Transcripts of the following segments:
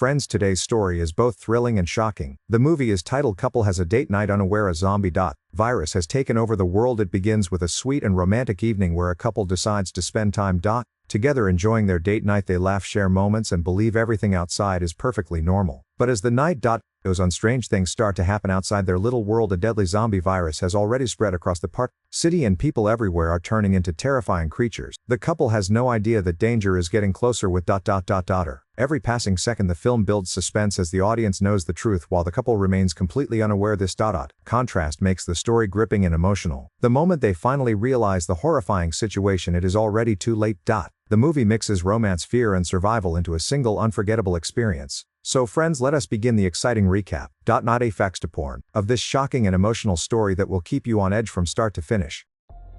Friends, today's story is both thrilling and shocking. The movie is titled Couple Has a Date Night Unaware a Zombie. Virus has taken over the world. It begins with a sweet and romantic evening where a couple decides to spend time together enjoying their date night. They laugh, share moments, and believe everything outside is perfectly normal. But as the night goes on, strange things start to happen outside their little world. A deadly zombie virus has already spread across the city, and people everywhere are turning into terrifying creatures. The couple has no idea that danger is getting closer with ... Every passing second the film builds suspense as the audience knows the truth while the couple remains completely unaware. This ... contrast makes the story gripping and emotional. The moment they finally realize the horrifying situation, it is already too late. The movie mixes romance, fear, and survival into a single unforgettable experience. So friends, let us begin the exciting recap, not a facts to porn, of this shocking and emotional story that will keep you on edge from start to finish.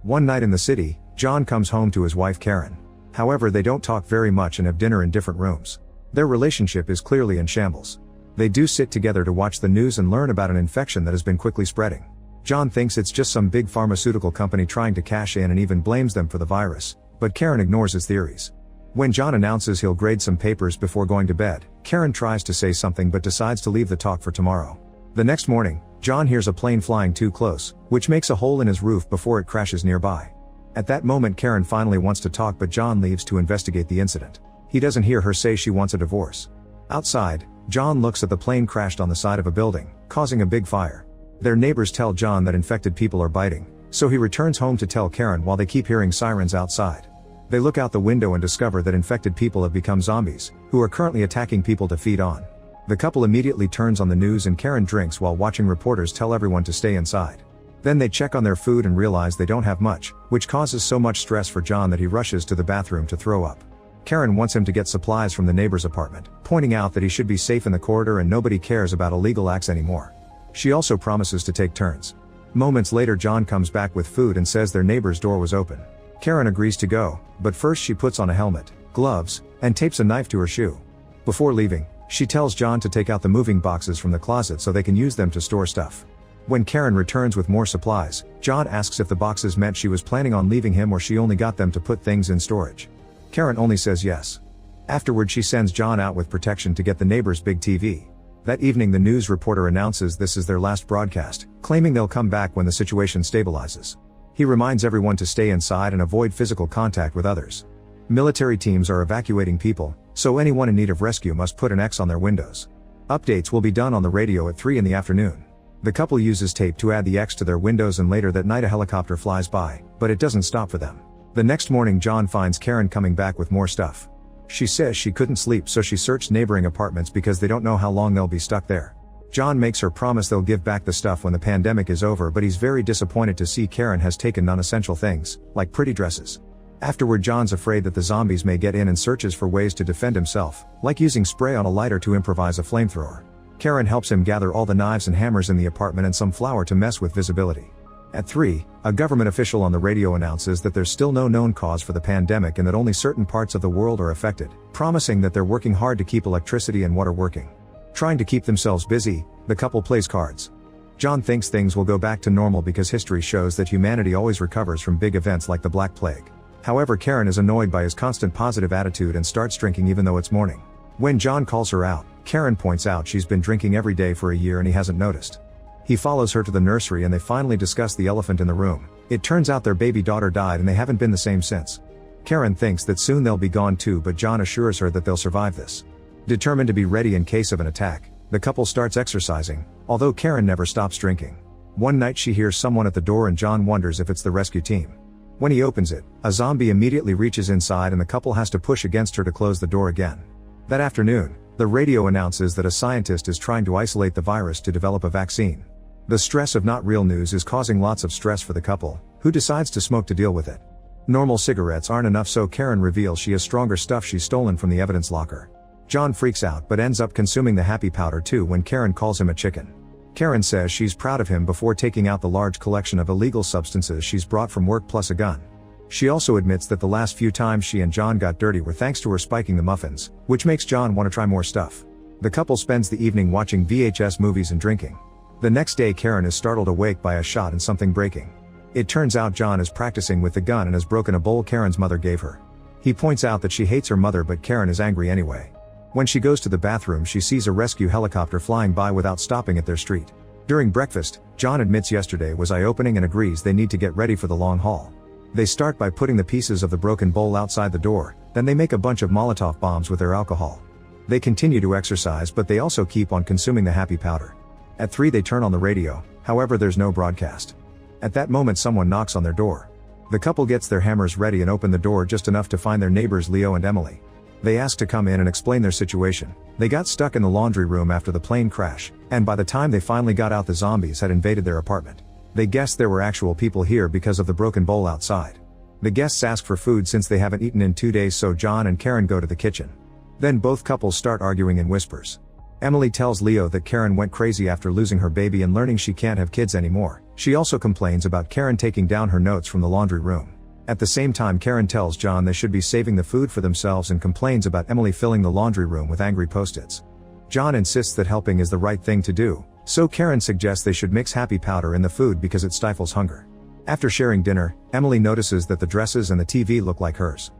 One night in the city, John comes home to his wife Karen. However, they don't talk very much and have dinner in different rooms. Their relationship is clearly in shambles. They do sit together to watch the news and learn about an infection that has been quickly spreading. John thinks it's just some big pharmaceutical company trying to cash in and even blames them for the virus, but Karen ignores his theories. When John announces he'll grade some papers before going to bed, Karen tries to say something but decides to leave the talk for tomorrow. The next morning, John hears a plane flying too close, which makes a hole in his roof before it crashes nearby. At that moment, Karen finally wants to talk, but John leaves to investigate the incident. He doesn't hear her say she wants a divorce. Outside, John looks at the plane crashed on the side of a building, causing a big fire. Their neighbors tell John that infected people are biting, so he returns home to tell Karen while they keep hearing sirens outside. They look out the window and discover that infected people have become zombies, who are currently attacking people to feed on. The couple immediately turns on the news and Karen drinks while watching reporters tell everyone to stay inside. Then they check on their food and realize they don't have much, which causes so much stress for John that he rushes to the bathroom to throw up. Karen wants him to get supplies from the neighbor's apartment, pointing out that he should be safe in the corridor and nobody cares about illegal acts anymore. She also promises to take turns. Moments later, John comes back with food and says their neighbor's door was open. Karen agrees to go, but first she puts on a helmet, gloves, and tapes a knife to her shoe. Before leaving, she tells John to take out the moving boxes from the closet so they can use them to store stuff. When Karen returns with more supplies, John asks if the boxes meant she was planning on leaving him or she only got them to put things in storage. Karen only says yes. Afterward, she sends John out with protection to get the neighbor's big TV. That evening, the news reporter announces this is their last broadcast, claiming they'll come back when the situation stabilizes. He reminds everyone to stay inside and avoid physical contact with others. Military teams are evacuating people, so anyone in need of rescue must put an X on their windows. Updates will be done on the radio at 3 in the afternoon. The couple uses tape to add the X to their windows, and later that night a helicopter flies by, but it doesn't stop for them. The next morning, John finds Karen coming back with more stuff. She says she couldn't sleep, so she searched neighboring apartments because they don't know how long they'll be stuck there. John makes her promise they'll give back the stuff when the pandemic is over, but he's very disappointed to see Karen has taken non-essential things, like pretty dresses. Afterward, John's afraid that the zombies may get in and searches for ways to defend himself, like using spray on a lighter to improvise a flamethrower. Karen helps him gather all the knives and hammers in the apartment and some flour to mess with visibility. At 3, a government official on the radio announces that there's still no known cause for the pandemic and that only certain parts of the world are affected, promising that they're working hard to keep electricity and water working. Trying to keep themselves busy, the couple plays cards. John thinks things will go back to normal because history shows that humanity always recovers from big events like the Black Plague. However, Karen is annoyed by his constant positive attitude and starts drinking even though it's morning. When John calls her out, Karen points out she's been drinking every day for a year and he hasn't noticed. He follows her to the nursery and they finally discuss the elephant in the room. It turns out their baby daughter died and they haven't been the same since. Karen thinks that soon they'll be gone too, but John assures her that they'll survive this. Determined to be ready in case of an attack, the couple starts exercising, although Karen never stops drinking. One night she hears someone at the door and John wonders if it's the rescue team. When he opens it, a zombie immediately reaches inside and the couple has to push against her to close the door again. That afternoon, the radio announces that a scientist is trying to isolate the virus to develop a vaccine. The stress of not real news is causing lots of stress for the couple, who decides to smoke to deal with it. Normal cigarettes aren't enough, so Karen reveals she has stronger stuff she's stolen from the evidence locker. John freaks out but ends up consuming the happy powder too when Karen calls him a chicken. Karen says she's proud of him before taking out the large collection of illegal substances she's brought from work plus a gun. She also admits that the last few times she and John got dirty were thanks to her spiking the muffins, which makes John want to try more stuff. The couple spends the evening watching VHS movies and drinking. The next day, Karen is startled awake by a shot and something breaking. It turns out John is practicing with the gun and has broken a bowl Karen's mother gave her. He points out that she hates her mother, but Karen is angry anyway. When she goes to the bathroom, she sees a rescue helicopter flying by without stopping at their street. During breakfast, John admits yesterday was eye-opening and agrees they need to get ready for the long haul. They start by putting the pieces of the broken bowl outside the door, then they make a bunch of Molotov bombs with their alcohol. They continue to exercise, but they also keep on consuming the happy powder. At 3 they turn on the radio, however there's no broadcast. At that moment someone knocks on their door. The couple gets their hammers ready and open the door just enough to find their neighbors Leo and Emily. They ask to come in and explain their situation. They got stuck in the laundry room after the plane crash, and by the time they finally got out the zombies had invaded their apartment. They guessed there were actual people here because of the broken bowl outside. The guests ask for food since they haven't eaten in 2 days, so John and Karen go to the kitchen. Then both couples start arguing in whispers. Emily tells Leo that Karen went crazy after losing her baby and learning she can't have kids anymore. She also complains about Karen taking down her notes from the laundry room. At the same time, Karen tells John they should be saving the food for themselves and complains about Emily filling the laundry room with angry post-its. John insists that helping is the right thing to do, so Karen suggests they should mix happy powder in the food because it stifles hunger. After sharing dinner, Emily notices that the dresses and the TV look like hers.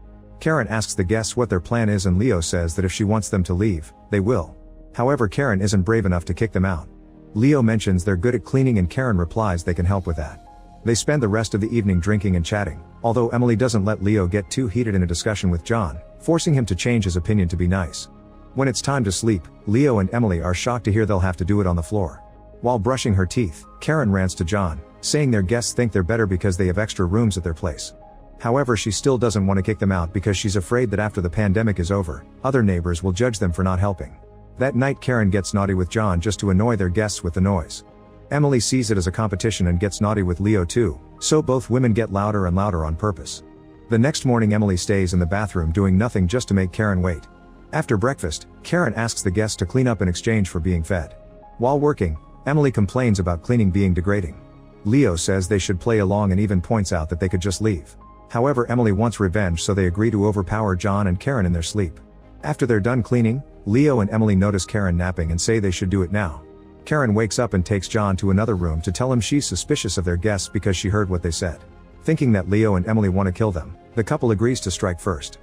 Karen asks the guests what their plan is and Leo says that if she wants them to leave, they will. However, Karen isn't brave enough to kick them out. Leo mentions they're good at cleaning and Karen replies they can help with that. They spend the rest of the evening drinking and chatting, although Emily doesn't let Leo get too heated in a discussion with John, forcing him to change his opinion to be nice. When it's time to sleep, Leo and Emily are shocked to hear they'll have to do it on the floor. While brushing her teeth, Karen rants to John, saying their guests think they're better because they have extra rooms at their place. However, she still doesn't want to kick them out because she's afraid that after the pandemic is over, other neighbors will judge them for not helping. That night Karen gets naughty with John just to annoy their guests with the noise. Emily sees it as a competition and gets naughty with Leo too, so both women get louder and louder on purpose. The next morning Emily stays in the bathroom doing nothing just to make Karen wait. After breakfast, Karen asks the guests to clean up in exchange for being fed. While working, Emily complains about cleaning being degrading. Leo says they should play along and even points out that they could just leave. However, Emily wants revenge, so they agree to overpower John and Karen in their sleep. After they're done cleaning, Leo and Emily notice Karen napping and say they should do it now. Karen wakes up and takes John to another room to tell him she's suspicious of their guests because she heard what they said. Thinking that Leo and Emily want to kill them, the couple agrees to strike first.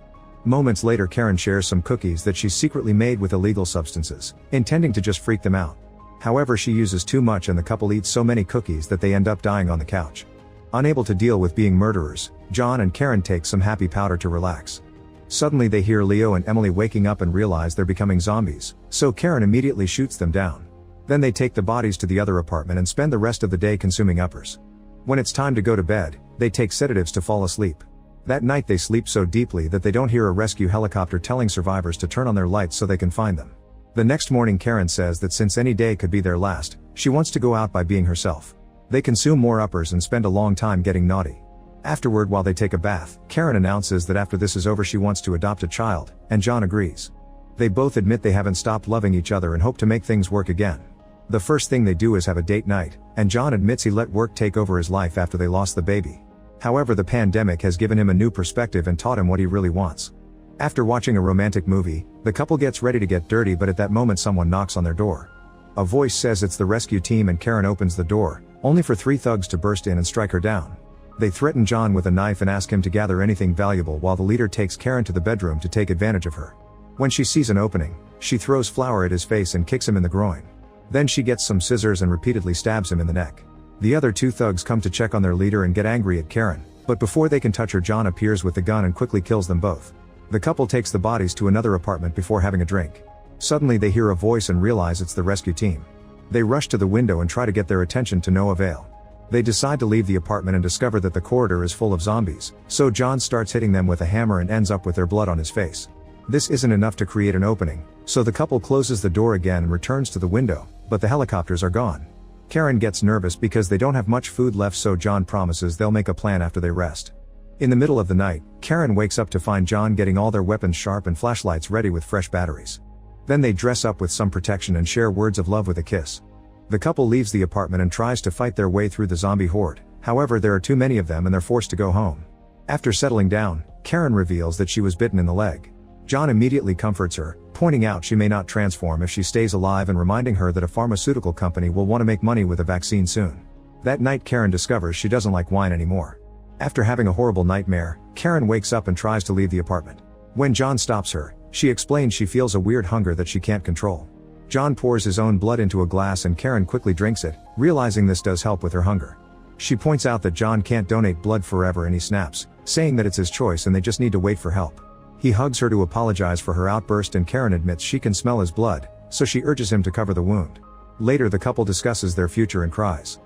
Moments later, Karen shares some cookies that she's secretly made with illegal substances, intending to just freak them out. However, she uses too much and the couple eats so many cookies that they end up dying on the couch. Unable to deal with being murderers, John and Karen take some happy powder to relax. Suddenly they hear Leo and Emily waking up and realize they're becoming zombies, so Karen immediately shoots them down. Then they take the bodies to the other apartment and spend the rest of the day consuming uppers. When it's time to go to bed, they take sedatives to fall asleep. That night they sleep so deeply that they don't hear a rescue helicopter telling survivors to turn on their lights so they can find them. The next morning Karen says that since any day could be their last, she wants to go out by being herself. They consume more uppers and spend a long time getting naughty. Afterward, while they take a bath, Karen announces that after this is over she wants to adopt a child, and John agrees. They both admit they haven't stopped loving each other and hope to make things work again. The first thing they do is have a date night, and John admits he let work take over his life after they lost the baby. However, the pandemic has given him a new perspective and taught him what he really wants. After watching a romantic movie, the couple gets ready to get dirty, but at that moment someone knocks on their door. A voice says it's the rescue team and Karen opens the door, only for 3 thugs to burst in and strike her down. They threaten John with a knife and ask him to gather anything valuable while the leader takes Karen to the bedroom to take advantage of her. When she sees an opening, she throws flour at his face and kicks him in the groin. Then she gets some scissors and repeatedly stabs him in the neck. The other 2 thugs come to check on their leader and get angry at Karen, but before they can touch her, John appears with the gun and quickly kills them both. The couple takes the bodies to another apartment before having a drink. Suddenly they hear a voice and realize it's the rescue team. They rush to the window and try to get their attention to no avail. They decide to leave the apartment and discover that the corridor is full of zombies, so John starts hitting them with a hammer and ends up with their blood on his face. This isn't enough to create an opening, so the couple closes the door again and returns to the window, but the helicopters are gone. Karen gets nervous because they don't have much food left, so John promises they'll make a plan after they rest. In the middle of the night, Karen wakes up to find John getting all their weapons sharp and flashlights ready with fresh batteries. Then they dress up with some protection and share words of love with a kiss. The couple leaves the apartment and tries to fight their way through the zombie horde, however there are too many of them and they're forced to go home. After settling down, Karen reveals that she was bitten in the leg. John immediately comforts her, pointing out she may not transform if she stays alive and reminding her that a pharmaceutical company will want to make money with a vaccine soon. That night Karen discovers she doesn't like wine anymore. After having a horrible nightmare, Karen wakes up and tries to leave the apartment. When John stops her, She explains she feels a weird hunger that she can't control. John pours his own blood into a glass and Karen quickly drinks it, realizing this does help with her hunger. She points out that John can't donate blood forever and he snaps, saying that it's his choice and they just need to wait for help. He hugs her to apologize for her outburst and Karen admits she can smell his blood, so she urges him to cover the wound. Later the couple discusses their future and cries.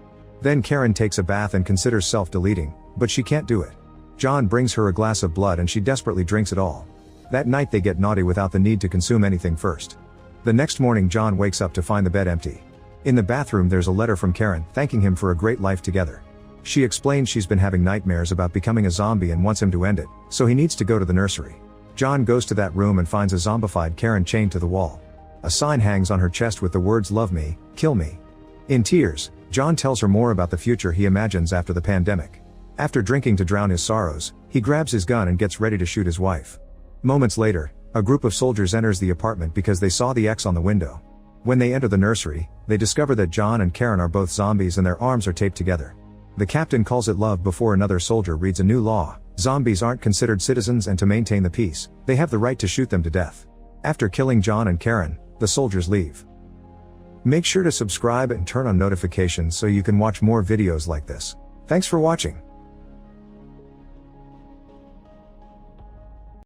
Then Karen takes a bath and considers self-deleting, but she can't do it. John brings her a glass of blood and she desperately drinks it all. That night they get naughty without the need to consume anything first. The next morning John wakes up to find the bed empty. In the bathroom there's a letter from Karen thanking him for a great life together. She explains she's been having nightmares about becoming a zombie and wants him to end it, so he needs to go to the nursery. John goes to that room and finds a zombified Karen chained to the wall. A sign hangs on her chest with the words "Love me, kill me." In tears, John tells her more about the future he imagines after the pandemic. After drinking to drown his sorrows, he grabs his gun and gets ready to shoot his wife. Moments later, a group of soldiers enters the apartment because they saw the X on the window. When they enter the nursery, they discover that John and Karen are both zombies and their arms are taped together. The captain calls it love before another soldier reads a new law: zombies aren't considered citizens and to maintain the peace, they have the right to shoot them to death. After killing John and Karen, the soldiers leave. Make sure to subscribe and turn on notifications so you can watch more videos like this. Thanks for watching.